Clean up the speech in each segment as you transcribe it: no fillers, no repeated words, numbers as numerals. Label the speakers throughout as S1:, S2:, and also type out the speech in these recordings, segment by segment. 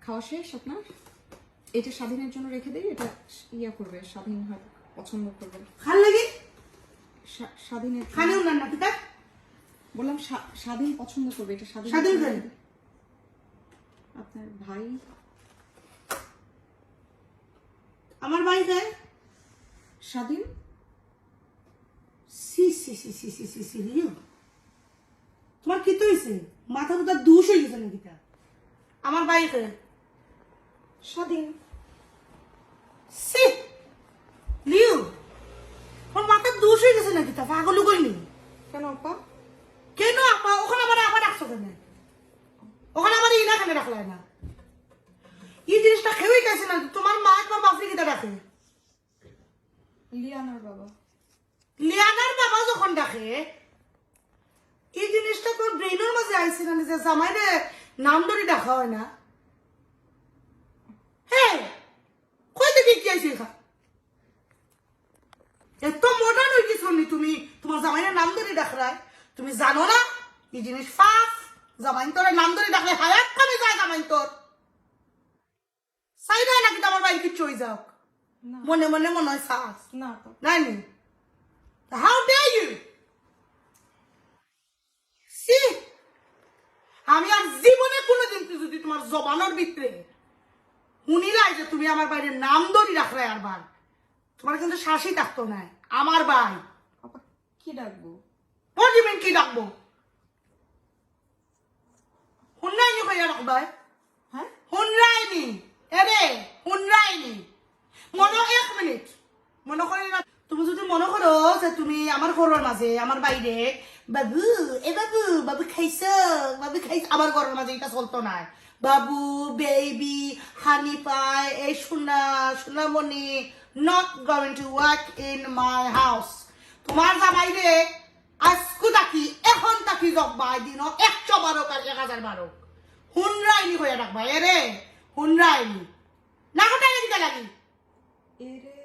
S1: খাওয়া শেষ আপনার? এটা স্বাধীনের জন্য রেখে দেই, এটা ইয়া করবে, স্বাধীন হয় পছন্দ করবে।
S2: খান লাগি
S1: স্বাধীনের
S2: খানেও না পিতা
S1: বললাম স্বাধীন পছন্দ করবে, এটা স্বাধীন।
S2: স্বাধীন খান
S1: আপনার ভাই
S2: আমার ভাই খায়
S1: স্বাধীন।
S2: সি সি সি সি সি সি সি লিও তোমার কি তো হয়েছে? মাথা বুথা দুষ হয়ে গেছে নাকি? আমার ভাই খায়
S1: স্বাধীন।
S2: সি লিও তোমার মাথা দুষ হয়ে গেছে নাকি? তা পাগল করিনি
S1: কেন আপা?
S2: কেন আপা? ওখানে আমার আপা ডাকছো কেন? ওখানে আমার ইনা কেন রাখলাই না? এই জিনিসটা খেয়েই গেছে না। তোমার মা তোমার বাপরে কিটা ডাকে?
S1: লিয়ানার বাবা।
S2: লিয়ানার বাবা যখন ডাকে এই জিনিসটা তোর ব্রেনের মাঝে আইসে না যে জামাইরে নাম ধরে ডাকা হয় না? হ্যাঁ কই থেকে কি আইসে খা? এত মডার্ন হয়ে গেছো নি তুমি? তোমার জামাইরে নাম ধরে ডাকরায় তুমি জানো না এই জিনিস ফাফ? জামাইন তোর নাম ধরে ডাকলে হায়াত কমে যায়। জামাইন তোর চাই না নাকি তোমার বাড়ি কিচ্ছু হয়ে যাও? মনে মনে মনে হয় সাহস
S1: না আপা।
S2: নাই নি? How dare you? সি আমি আর জীবনে কোনোদিন যদি তোমার জবানোর ভিতরে শুনিলাই যে তুমি আমার বাইরের নাম ধরি রাখলাই আর বার, তোমার কিন্তু শ্বাসই থাকতো না। আমার ভাই
S1: আপা কি ডাকবো?
S2: পরিমেন কি ডাকবো? হুনরাইনি কইয়া রাখবাই?
S1: হ্যাঁ
S2: হুনরাইনি এরে হুনরাইনি মনে এক মিনিট মনে করি না। তুমি যদি মনে করো যে তুমি আমার ঘরের মাঝে আমার বাইরে বাবু এ বাবু বাবু খাইছ বাবু খাইছ, আমার ঘরের মাঝে এটা চলতো না। বাবু বেবি হানি পাই এই সোনা সোনামণি not going to work in my house. তোমার জামাইরে আজকু তাকি এখন তাকি জব্বাই দিন 112 আর 1012 হুনরাইনি হয়ে রাখবা। এরে হুনরাইনি না কোথায় দিতে লাগি?
S1: এরে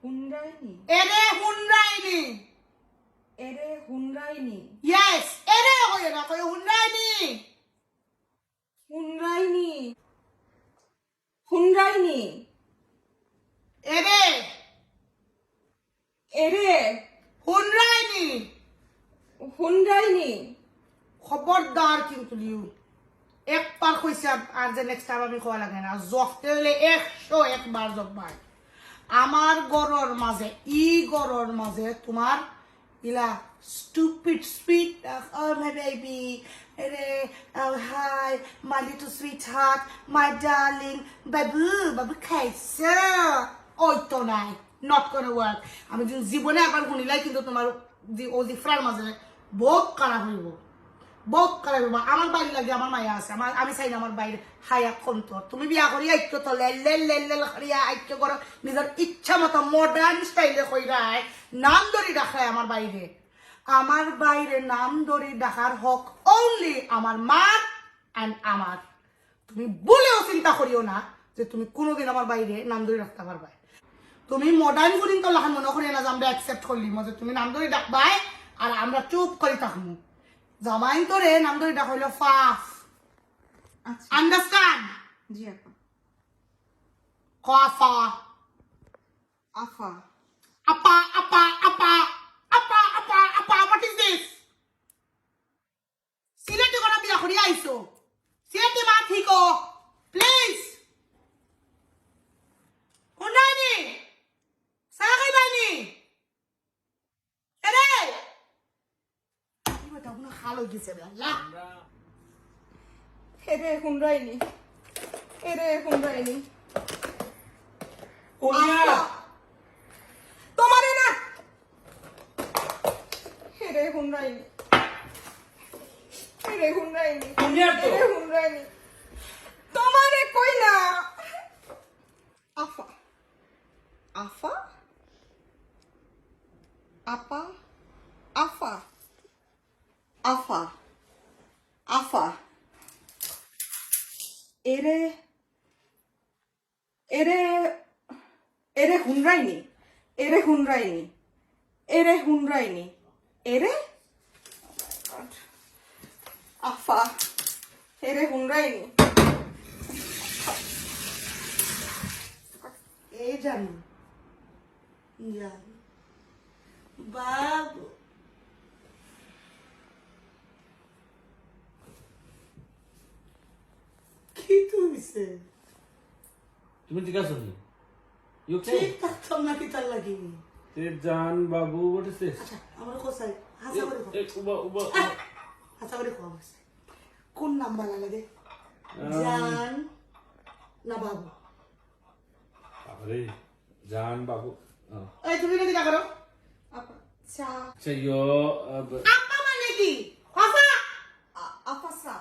S1: হুনরাইনি।
S2: এরে হুনরাইনি।
S1: এরে হুনরাইনি।
S2: ইয়েস এরে হয়ে রাখো হুনরাইনি।
S1: হুনরাইনি। হুনরাইনি।
S2: এরে
S1: এরে
S2: হুনরাইনি।
S1: হুনরাইনি।
S2: খবরদার কিন্তু লিউ একবার কইছে আর যে নেক্সট টাইম আমি কোয়া লাগে না। জফতে হলে 101 বার জব্বাই। আমার গরর মাঝে ই গরর মাঝে তোমার ইলা stupid sweet oh my baby ere oh hi my little sweetheart my darling babu babu খাইছে ওই তো নাই not gonna work। আমি যদি জীবনে একবার শুনিলাই কিন্তু তোমার ও জিফরার মাঝে বহুত খারাপ হইব, বহুত খারাপ হইব। আমার বাড়ি লাগে আমার মায়া আছে, আমার আমি চাই না আমার বাইরে হায়াত কন্ত। তুমি বিয়া করি আইতো তো লেল করিয়া আইতো করো নিজের ইচ্ছা মতো মডার্ন স্টাইলে কইরাই নাম ধরি ডাকায় আমার বাইরে। আমার বাইরে নাম ধরি ডাকার হক অনলি আমার মা অ্যান্ড আমার। তুমি বলেও চিন্তা করিও না যে তুমি কোনোদিন আমার বাইরে নাম ধরে রাখতে পারবে। তুমি মডার্ন করিন তো লাখান মনে করি না যে আমরা অ্যাকসেপ্ট করলি যে তুমি নাম ধরে ডাকবাই আর আমরা চুপ করে থাকবো। জামাইন তোরে নাম ধরে ডাক হইল ফাফ।
S1: আচ্ছা
S2: আন্ডারস্ট্যান্ড?
S1: জি আপা।
S2: কফা
S1: আফা।
S2: আপা আপা আপা আপা আপা আপা হোয়াট ইজ দিস? সিলেটে কোন বিয়া করি আইছো? সিলেটে মা ঠিক প্লিজ হুনাইনি সাগাই বাইনি এরে কি বটা কোন খালো গেছে আল্লাহ।
S1: এরে হুনরাইনি। এরে হুনরাইনি।
S2: ওয়া
S1: তোমারে না। এরে হুনরাইনি। এরে হুনরাইনি। এরে হুনরাইনি। তোমারে কই না। আফা। আফা। আপা। আফা। আফা। আফা। এরে এরে এরে হুনরাইনি। এরে হুনরাইনি। এরে হুনরাইনি। এরে আফা। এরে হুনরাইনি।
S2: জানো জান বাবু কি তুইছে
S3: তুমি ঠিক আছো নি? You okay?
S2: ঠিক থাকতাম না কি তার লাগিনি
S3: জান বাবু, what is this?
S2: আচ্ছা আমার কোথায় হাসা করে
S3: উবা
S2: হাসা করে খাওয়া হয়েছে কোন নাম্বার লাগে জান না বাবু
S3: আরে জান বাবু।
S2: এই তুমি কি করো
S1: আপা চা
S3: আচ্ছা ইয়ো
S2: আপা মানে কি আফা
S1: আফাসা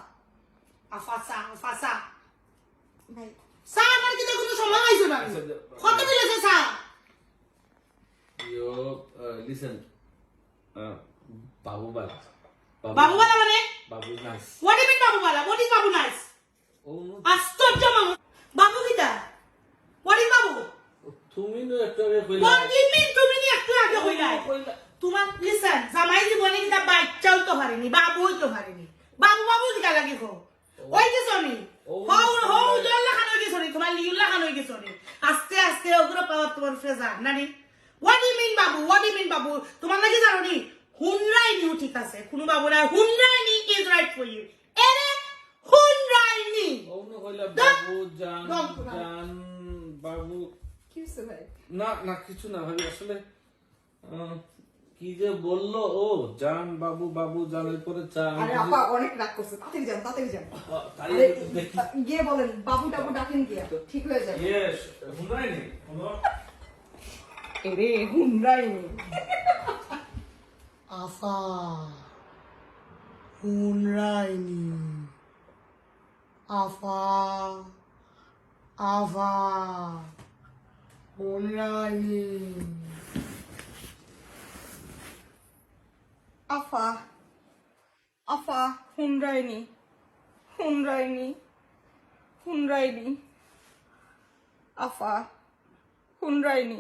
S2: আফাসা আফাসা
S1: ভাই
S2: সা আমার কি কোনো সময় হইছে না কত দিলেছে সা
S3: ইয়ো লিসেন বাবু বালা
S2: বাবু বলা মানে
S3: বাবু nice.
S2: what do you mean বাবু বলা what is বাবু নাইস
S3: ও
S2: আশ্চর্য মামু বাবু কিটা what is বাবু
S3: তুমি তো একটু আগে কইলা
S2: what do you mean তুমি নি একটু আগে কইলাই তোমার লিসেন জামাই জীবনে কিটা বাচ্চাও তো পারেনি বাবুই তো পারেনি বাবু বাবু কিটা লাগি কো ওই যে সনি হও জল্লা খান হই গেছনি তোমার লিউলা খান হই গেছনি আস্তে আস্তে ওগুলো পাওয়ার তোমার ফেজার নানি what do you mean Babu what do you mean বাবু তোমার লাগি জানো নি হুনরাই নিউ ঠিক আছে কোনো বাবু না হুনরাই নি ইজ রাইট ফর ইউ এরে হুনরাই নি
S3: ও না কইলা বাবু জান
S2: দম।
S3: জান বাবু।
S1: কি হয়েছে ভাই?
S3: না না কিছু না ভাবি, আসলে কি যে বললো ও জান বাবু বাবু জানের পরে চা
S1: আরে আপা অনেক রাগ করছে, তাড়াতাড়ি যান তাড়াতাড়ি যান।
S3: তাই
S1: আরে,
S3: দেখি
S1: গিয়ে বলেন বাবু টাবু ডাকেন গিয়া, ঠিক হয়ে যাবে।
S3: ইয়েস হুনাই নি
S1: এরে হুমরাই
S2: আফা হুনরাই নি আফা আফা হুনরাই নি
S1: আফা আফা হুমরাইনি হুমরাইনি হুমরাইনি আফা হুমরাইনি